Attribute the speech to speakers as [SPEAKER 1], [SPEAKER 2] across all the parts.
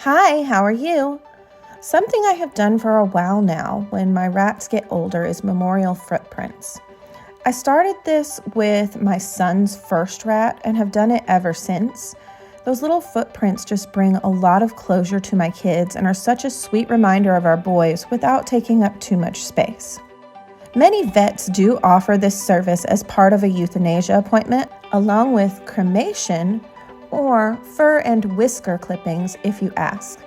[SPEAKER 1] Hi, how are you? Something I have done for a while now when my rats get older is memorial footprints. I started this with my son's first rat and have done it ever since. Those little footprints just bring a lot of closure to my kids and are such a sweet reminder of our boys without taking up too much space. Many vets do offer this service as part of a euthanasia appointment, along with cremation or fur and whisker clippings if you ask.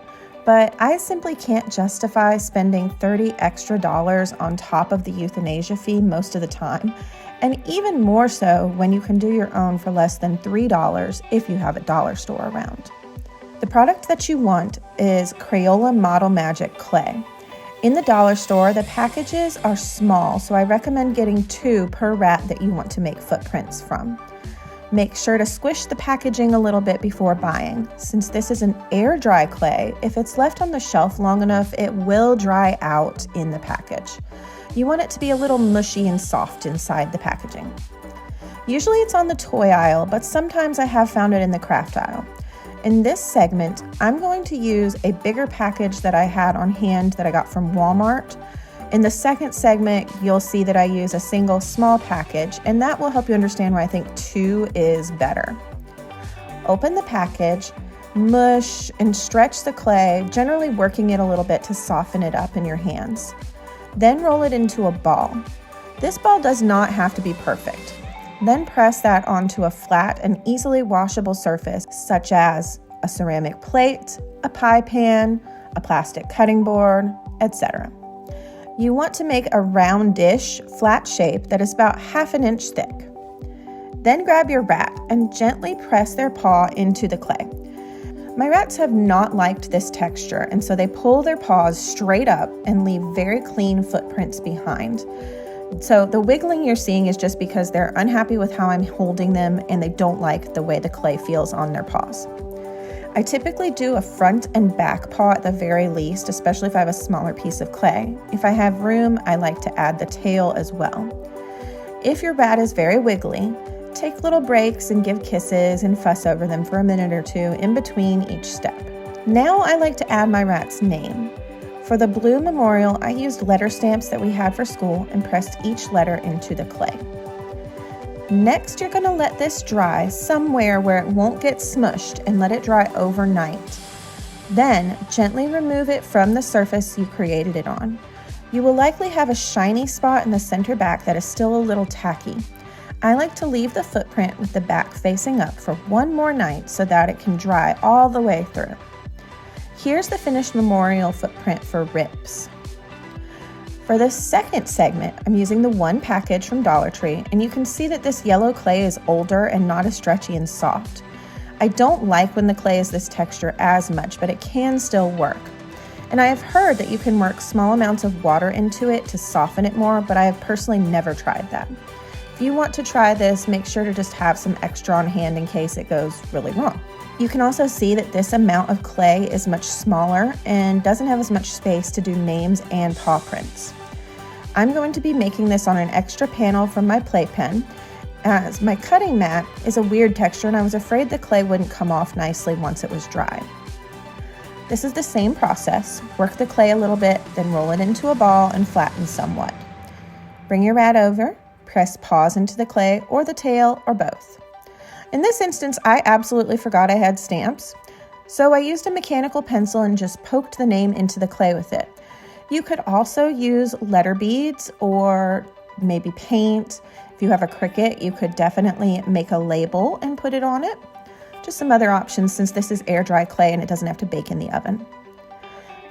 [SPEAKER 1] But I simply can't justify spending $30 extra on top of the euthanasia fee most of the time, and even more so when you can do your own for less than $3 if you have a dollar store around. The product that you want is Crayola Model Magic Clay. In the dollar store, the packages are small, so I recommend getting 2 per rat that you want to make footprints from. Make sure to squish the packaging a little bit before buying. Since this is an air dry clay, if it's left on the shelf long enough, it will dry out in the package. You want it to be a little mushy and soft inside the packaging. Usually it's on the toy aisle, but sometimes I have found it in the craft aisle. In this segment, I'm going to use a bigger package that I had on hand that I got from Walmart. In the second segment, you'll see that I use a single small package, and that will help you understand why I think 2 is better. Open the package, mush and stretch the clay, generally working it a little bit to soften it up in your hands. Then roll it into a ball. This ball does not have to be perfect. Then press that onto a flat and easily washable surface, such as a ceramic plate, a pie pan, a plastic cutting board, etc. You want to make a roundish, flat shape that is about ½ an inch thick. Then grab your rat and gently press their paw into the clay. My rats have not liked this texture, and so they pull their paws straight up and leave very clean footprints behind. So the wiggling you're seeing is just because they're unhappy with how I'm holding them and they don't like the way the clay feels on their paws. I typically do a front and back paw at the very least, especially if I have a smaller piece of clay. If I have room, I like to add the tail as well. If your rat is very wiggly, take little breaks and give kisses and fuss over them for a minute or 2 in between each step. Now I like to add my rat's name. For the blue memorial, I used letter stamps that we had for school and pressed each letter into the clay. Next, you're going to let this dry somewhere where it won't get smushed and let it dry overnight. Then, gently remove it from the surface you created it on. You will likely have a shiny spot in the center back that is still a little tacky. I like to leave the footprint with the back facing up for one more night so that it can dry all the way through. Here's the finished memorial footprint for ribs. For the second segment, I'm using the one package from Dollar Tree, and you can see that this yellow clay is older and not as stretchy and soft. I don't like when the clay is this texture as much, but it can still work. And I have heard that you can work small amounts of water into it to soften it more, but I have personally never tried that. If you want to try this, make sure to just have some extra on hand in case it goes really wrong. You can also see that this amount of clay is much smaller and doesn't have as much space to do names and paw prints. I'm going to be making this on an extra panel from my playpen, as my cutting mat is a weird texture and I was afraid the clay wouldn't come off nicely once it was dry. This is the same process. Work the clay a little bit, then roll it into a ball and flatten somewhat. Bring your rat over, press paws into the clay or the tail or both. In this instance, I absolutely forgot I had stamps, so I used a mechanical pencil and just poked the name into the clay with it. You could also use letter beads or maybe paint. If you have a Cricut, you could definitely make a label and put it on it. Just some other options since this is air dry clay and it doesn't have to bake in the oven.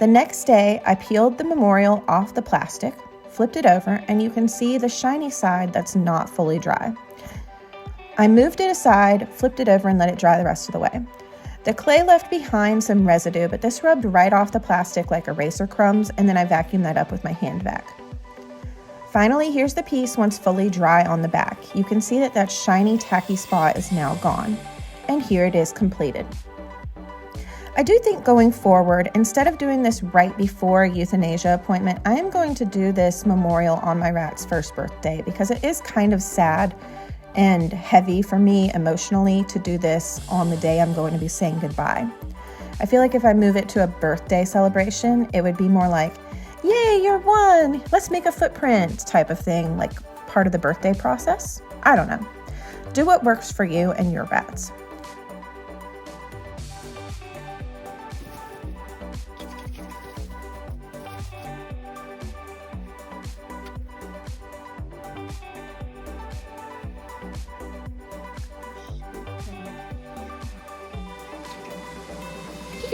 [SPEAKER 1] The next day, I peeled the memorial off the plastic, flipped it over, and you can see the shiny side that's not fully dry. I moved it aside, flipped it over, and let it dry the rest of the way. The clay left behind some residue, but this rubbed right off the plastic like eraser crumbs, and then I vacuumed that up with my hand vac. Finally, here's the piece once fully dry on the back. You can see that that shiny, tacky spot is now gone. And here it is completed. I do think going forward, instead of doing this right before a euthanasia appointment, I am going to do this memorial on my rat's first birthday because it is kind of sad and heavy for me emotionally to do this on the day I'm going to be saying goodbye. I feel like if I move it to a birthday celebration, it would be more like, yay, you're one, let's make a footprint type of thing, like part of the birthday process. I don't know. Do what works for you and your rats.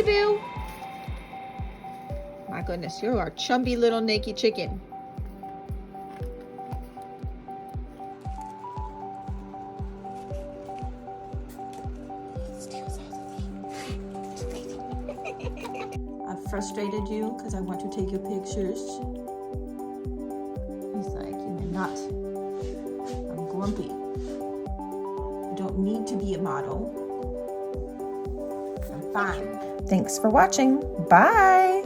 [SPEAKER 1] Peekaboo. My goodness, you are a chubby little naked chicken. I've frustrated you because I want to take your pictures. He's like, you're not. I'm grumpy. I don't need to be a model. I'm fine. Thanks for watching. Bye.